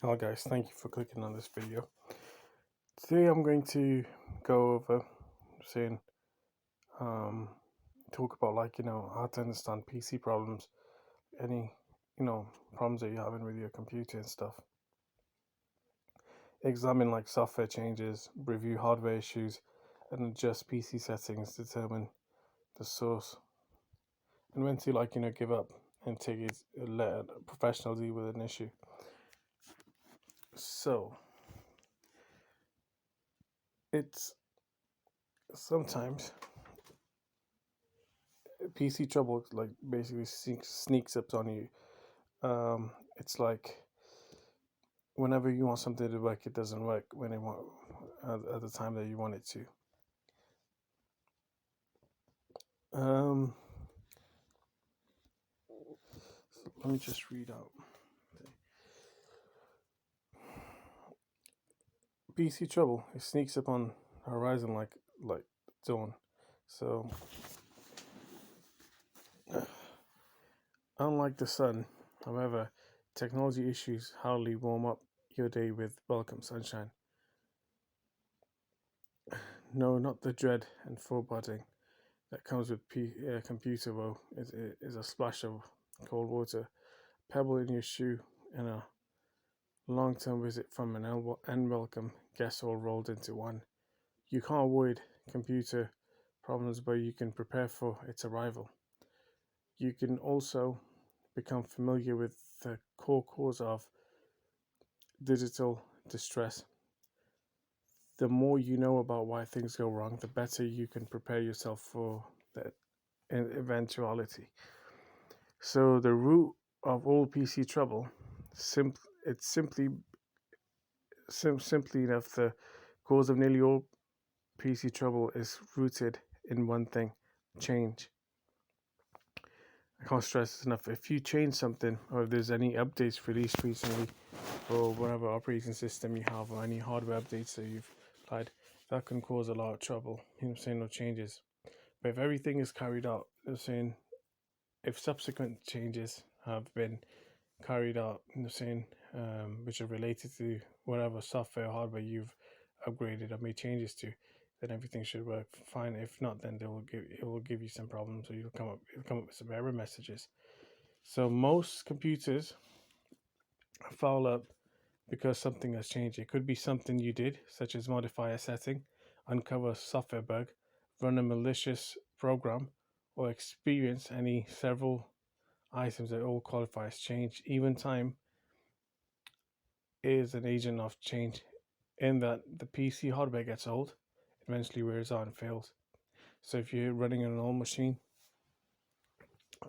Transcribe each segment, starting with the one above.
Hello guys, thank you for clicking on this video. Today I'm going to go over saying um talk about how to understand PC problems, any problems that you're having with your computer and stuff. Examine software changes, review hardware issues, and adjust PC settings, determine the source, and when to give up and take it let a professional deal with an issue. So it's sometimes PC trouble basically sneaks up on you. It's like whenever you want something to work, it doesn't work when it want at the time that you want it to. Um, Let me just read out. PC trouble. It sneaks up on the horizon like dawn. So unlike the sun, however, technology issues hardly warm up your day with welcome sunshine. No, not the dread and foreboding that comes with computer woe. Is a splash of cold water, pebble in your shoe, and a long-term visit from an unwelcome guest all rolled into one. You can't avoid computer problems, but you can prepare for its arrival. You can also become familiar with the core cause of digital distress. The more you know about why things go wrong, the better you can prepare yourself for that eventuality. So the root of all PC trouble, it's simply enough, the cause of nearly all PC trouble is rooted in one thing: change. I can't stress this enough. If you change something, or if there's any updates released recently, or whatever operating system you have, or any hardware updates that you've applied, that can cause a lot of trouble. You know what I'm saying? No changes. But if everything is carried out, I'm saying if subsequent changes have been carried out, saying which are related to whatever software or hardware you've upgraded or made changes to, then everything should work fine. If not, then it will give you some problems, or it'll come up with some error messages. So most computers foul up because something has changed. It could be something you did, such as modify a setting, uncover a software bug, run a malicious program, or experience any several items that all qualify as change. Even time is an agent of change, in that the PC hardware gets old, eventually wears out and fails. So if you're running an old machine,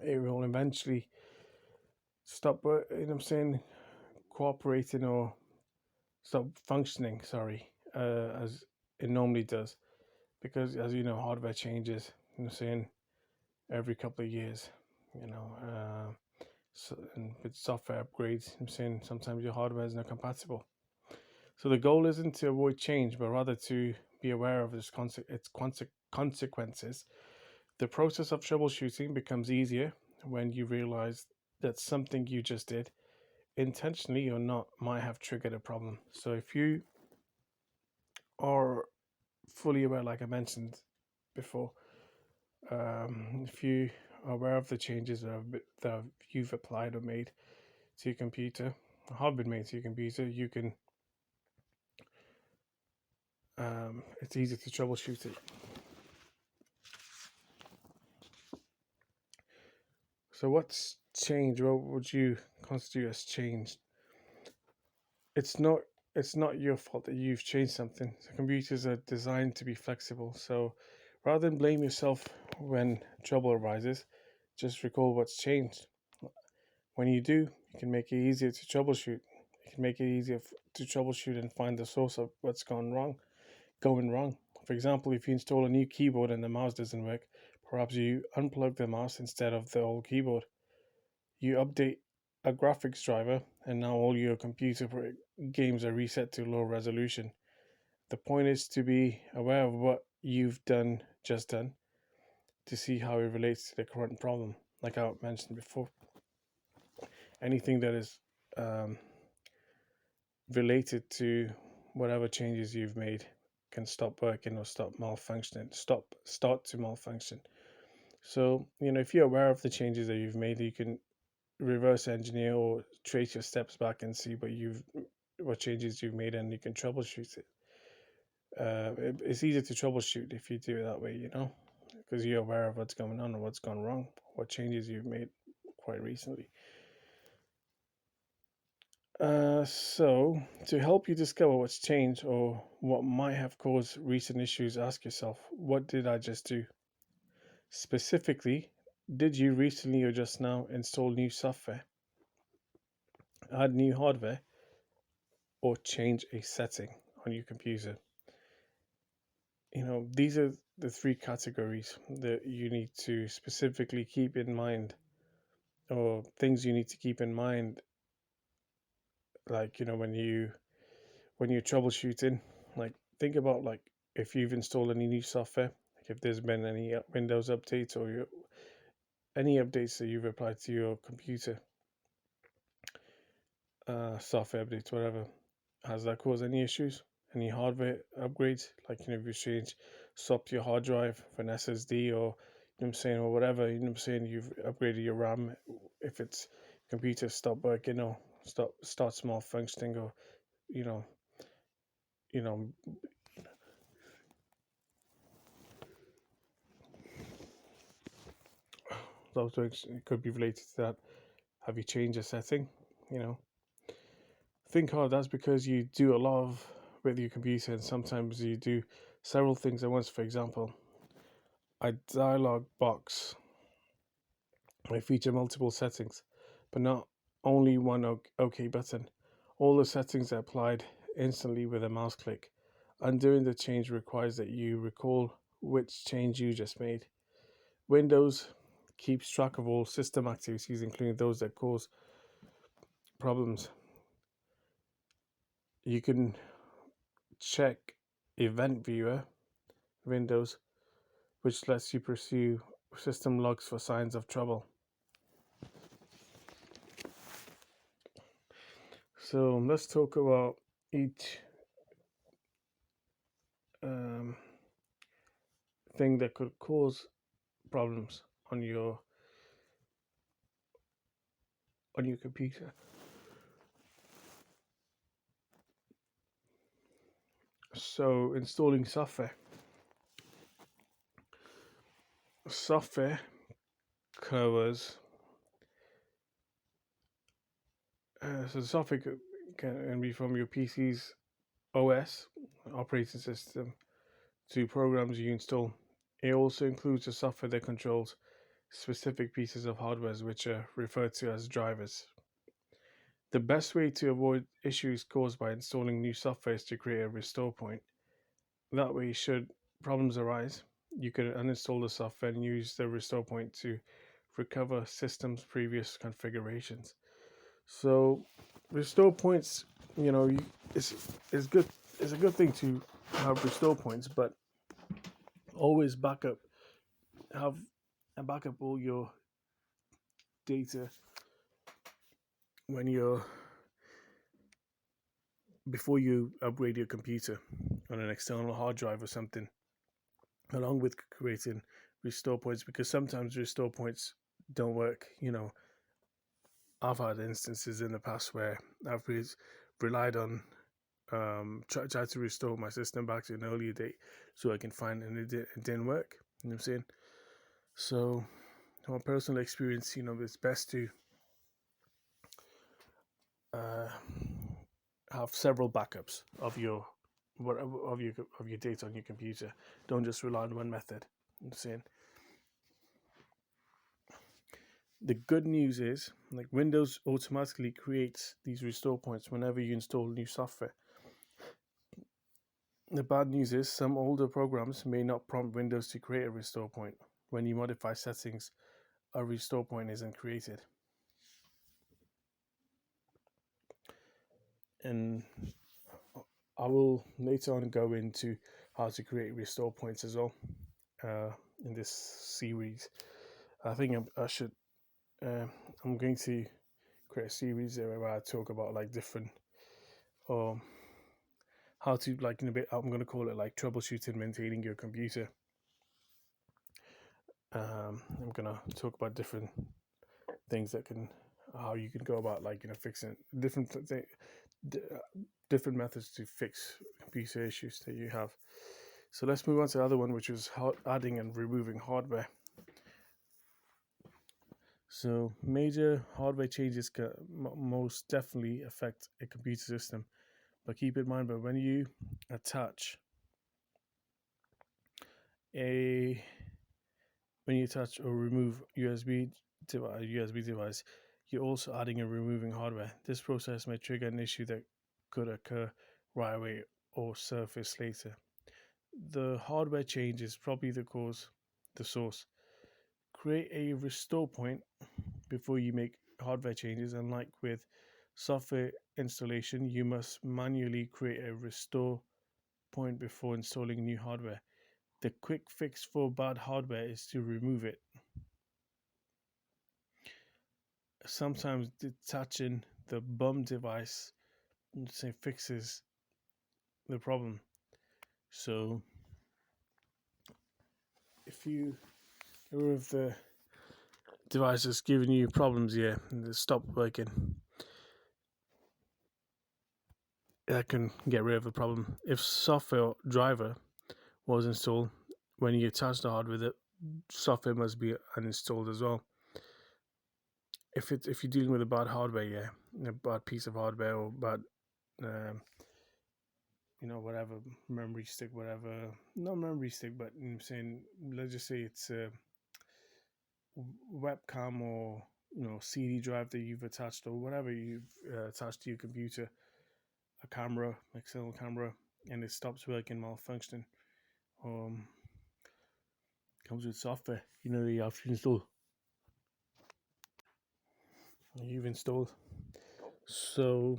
it will eventually stop, cooperating, or stop functioning, as it normally does. Because as you know, hardware changes, every couple of years, and with software upgrades, sometimes your hardware is not compatible. So the goal isn't to avoid change, but rather to be aware of its consequences. The process of troubleshooting becomes easier when you realize that something you just did, intentionally or not, might have triggered a problem. So if you are fully aware, like I mentioned before, if you are aware of the changes that you've applied or made to your computer, have been made to your computer, you can it's easy to troubleshoot it. So what's changed? What would you constitute as changed? It's not it's not your fault that you've changed something. The computers are designed to be flexible. So rather than blame yourself when trouble arises, just recall what's changed. When you do, you can make it easier to troubleshoot. You can make it easier to troubleshoot and find the source of what's going wrong. For example, if you install a new keyboard and the mouse doesn't work, perhaps you unplug the mouse instead of the old keyboard. You update a graphics driver, and now all your computer games are reset to low resolution. The point is to be aware of what you've just done, to see how it relates to the current problem. Like I mentioned before, anything that is related to whatever changes you've made can stop working or stop malfunctioning, start to malfunction. So, if you're aware of the changes that you've made, you can reverse engineer or trace your steps back and see what changes you've made, and you can troubleshoot it. It's easier to troubleshoot if you do it that way, because you're aware of what's going on or what's gone wrong, what changes you've made quite recently. So, to help you discover what's changed or what might have caused recent issues, ask yourself, what did I just do? Specifically, did you recently or just now install new software, add new hardware, or change a setting on your computer? These are the three categories that you need to specifically keep in mind, or things you need to keep in mind, like, when you're troubleshooting. Like, think about, like, if you've installed any new software, like if there's been any Windows updates or any updates that you've applied to your computer, software updates, whatever. Has that caused any issues? Any hardware upgrades? Like, if you swapped your hard drive for an SSD, or, I'm saying, or whatever, I'm saying, you've upgraded your RAM. If it's computer stop working, or starts malfunctioning, or, you know, you know, those things, it could be related to that. Have you changed a setting? You know, think hard. That's because you do a lot of with your computer, and sometimes you do several things at once. For example, a dialog box may feature multiple settings, but not only one OK button. All the settings are applied instantly with a mouse click. Undoing the change requires that you recall which change you just made. Windows keeps track of all system activities, including those that cause problems. You can check Event Viewer Windows, which lets you pursue system logs for signs of trouble. So let's talk about each um, thing that could cause problems on your computer. So, installing software. Software covers. So the software can be from your PC's OS operating system to programs you install. It also includes the software that controls specific pieces of hardware, which are referred to as drivers. The best way to avoid issues caused by installing new software is to create a restore point. That way, should problems arise, you can uninstall the software and use the restore point to recover system's previous configurations. So, restore points, you know, it's good. It's a good thing to have restore points, but always have a backup all your data when you're before you upgrade your computer on an external hard drive or something, along with creating restore points, because sometimes restore points don't work. I've had instances in the past where I've relied on tried to restore my system back to an earlier date so I can find, and it didn't work. You know what I'm saying? So, from personal experience, it's best to uh, have several backups of your data on your computer. Don't just rely on one method. You know what I'm saying? The good news is, like, Windows automatically creates these restore points whenever you install new software. The bad news is some older programs may not prompt Windows to create a restore point. When you modify settings, a restore point isn't created. And I will later on go into how to create restore points as well uh, in this series. I think I should. I'm going to create a series where I talk about, like, different or how to, like, in a bit, I'm going to call it like troubleshooting maintaining your computer. I'm going to talk about different things that can, how you can go about, like, fixing different methods to fix computer issues that you have. So let's move on to the other one, which is adding and removing hardware. So major hardware changes can most definitely affect a computer system, but keep in mind that when you attach a when you attach or remove USB device, you're also adding and removing hardware. This process may trigger an issue that could occur right away or surface later. The hardware change is probably the source. Create a restore point before you make hardware changes. Unlike with software installation, you must manually create a restore point before installing new hardware. The quick fix for bad hardware is to remove it. Sometimes detaching the bum device fixes the problem. So if you get rid of the device that's giving you problems, and it stopped working, that can get rid of the problem. If software driver was installed when you attach the hardware, the software must be uninstalled as well. If you're dealing with a bad hardware, a bad piece of hardware or bad whatever, memory stick, whatever, not memory stick, but I'm saying, let's just say it's a webcam or CD drive that you've attached, or whatever you've attached to your computer, a camera, external camera, and it stops working, malfunctioning, comes with software, you have to install. You've installed, so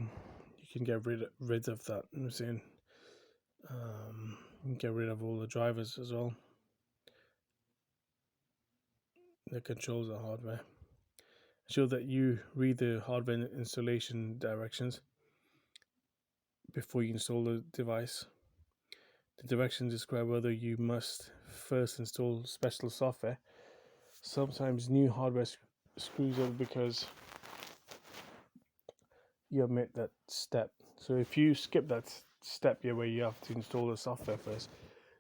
you can get rid of that. I'm saying, you can get rid of all the drivers as well that controls the hardware. Ensure that you read the hardware installation directions before you install the device. The directions describe whether you must first install special software. Sometimes new hardware screws up because you omit that step. So if you skip that step where you have to install the software first,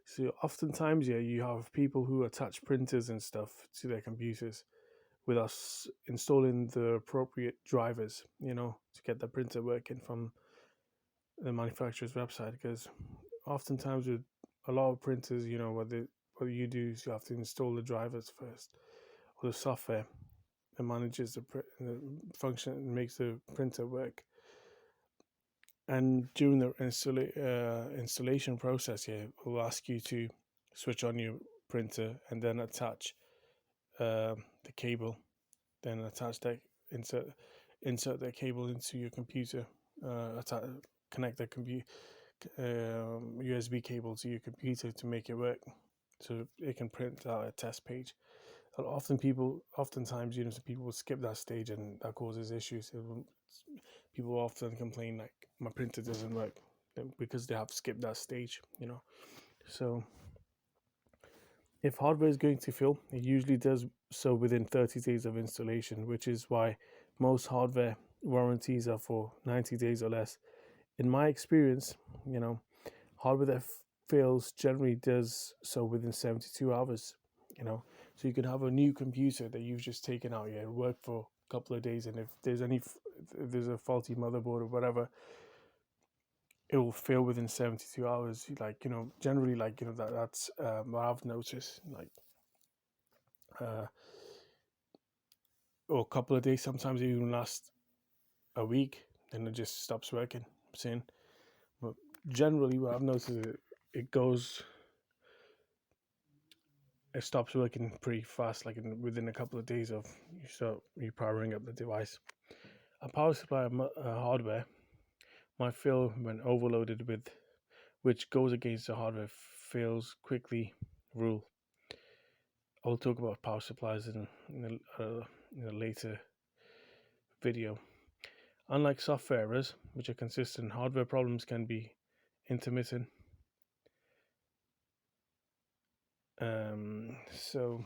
so oftentimes you have people who attach printers and stuff to their computers with us installing the appropriate drivers, to get the printer working from the manufacturer's website. Because oftentimes with a lot of printers, what you do is you have to install the drivers first, or the software that manages the function and makes the printer work. And during the installation process, we'll ask you to switch on your printer and then attach the cable, then attach that insert that cable into your computer, connect the USB cable to your computer to make it work, so it can print out a test page. Oftentimes, people will skip that stage, and that causes issues. People often complain like, my printer doesn't work, because they have skipped that stage. So if hardware is going to fail, it usually does so within 30 days of installation, which is why most hardware warranties are for 90 days or less. In my experience, hardware that fails generally does so within 72 hours. So you can have a new computer that you've just taken out, work for a couple of days, and if there's a faulty motherboard or whatever, it will fail within 72 hours. Generally, that's what I've noticed. Or a couple of days, sometimes it even lasts a week, then it just stops working. I'm saying, but generally, what I've noticed is it stops working pretty fast, like within a couple of days of you powering up the device. A power supply hardware might fail when overloaded with, which goes against the hardware fails quickly rule. I'll talk about power supplies in a later video. Unlike software errors, which are consistent, hardware problems can be intermittent. So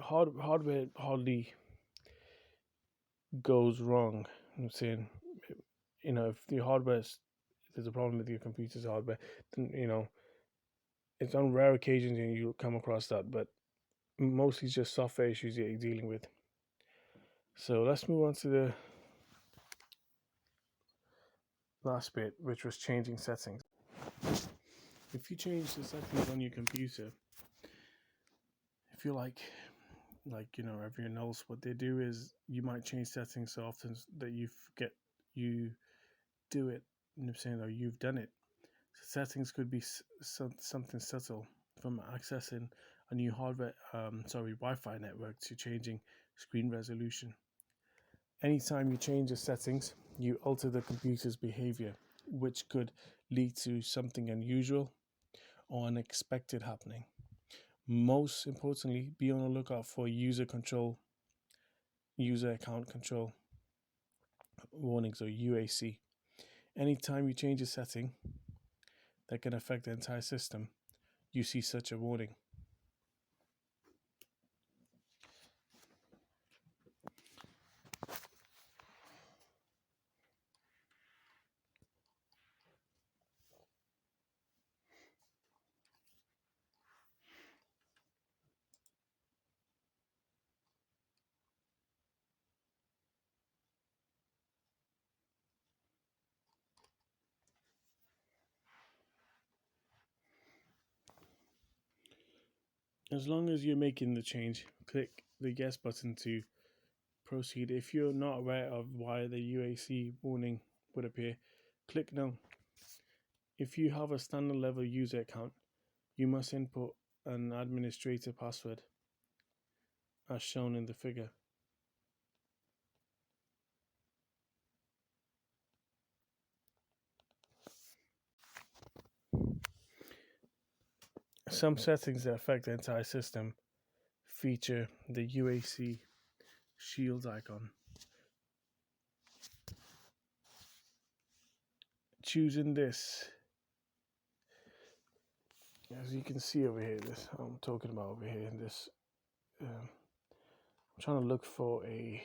hardware hardly goes wrong. I'm saying, if the hardware, if there's a problem with your computer's hardware, then it's on rare occasions and you'll come across that, but mostly it's just software issues that you're dealing with. So let's move on to the last bit, which was changing settings. If you change the settings on your computer, if you like everyone else, what they do is you might change settings so often that you forget you do it. You know what I'm saying? Or you've done it. So settings could be something subtle, from accessing a new Wi-Fi network to changing screen resolution. Anytime you change the settings, you alter the computer's behavior, which could lead to something unusual or unexpected happening. Most importantly, be on the lookout for user account control warnings, or UAC. Anytime you change a setting that can affect the entire system, you see such a warning. As long as you're making the change, click the yes button to proceed. If you're not aware of why the UAC warning would appear, click no. If you have a standard level user account, you must input an administrator password as shown in the figure. Some settings that affect the entire system feature the UAC shield icon. Choosing this, as you can see over here, this I'm talking about over here in this, I'm trying to look for a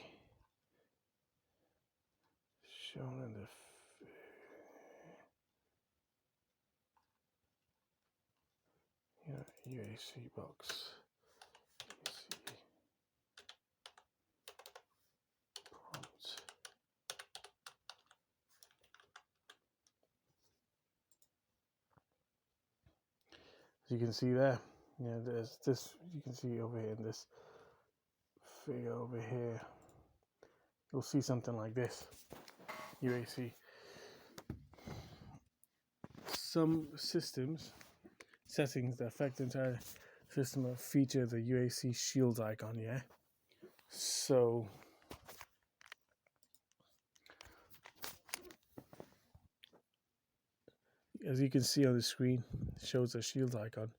shown in the UAC box. Prompt. As you can see there, there's this. You can see over here in this figure over here, you'll see something like this. UAC. Some settings that affect the entire system feature the UAC shield icon. Yeah. So as you can see on the screen, it shows a shield icon.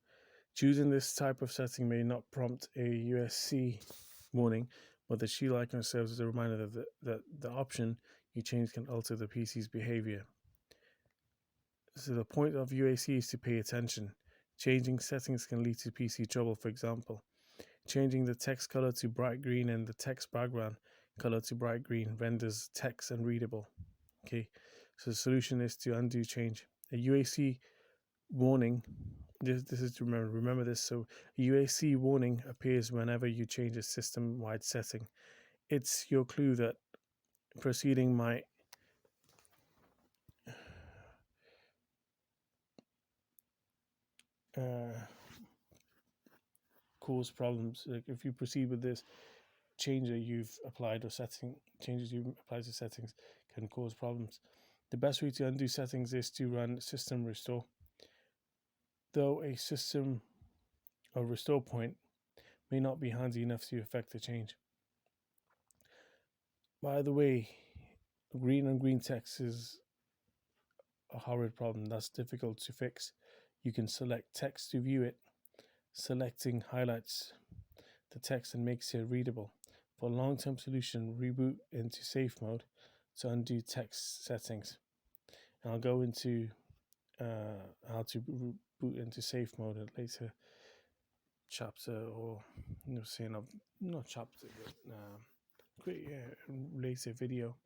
Choosing this type of setting may not prompt a UAC warning, but the shield icon serves as a reminder that the option you change can alter the PC's behavior. So the point of UAC is to pay attention. Changing settings can lead to PC trouble. For example, changing the text color to bright green and the text background color to bright green renders text unreadable. Okay, so the solution is to undo change. A UAC warning, this is to remember this. So a UAC warning appears whenever you change a system-wide setting. It's your clue that proceeding might cause problems. Like if you proceed with this change that you've applied, or changes you've applied to settings can cause problems. The best way to undo settings is to run system restore. Though a system or restore point may not be handy enough to effect the change. By the way, green on green text is a horrid problem that's difficult to fix. You can select text to view it. Selecting highlights the text and makes it readable. For long-term solution, reboot into safe mode to undo text settings. And I'll go into how to boot into safe mode at later chapter, or saying not chapter, but later video.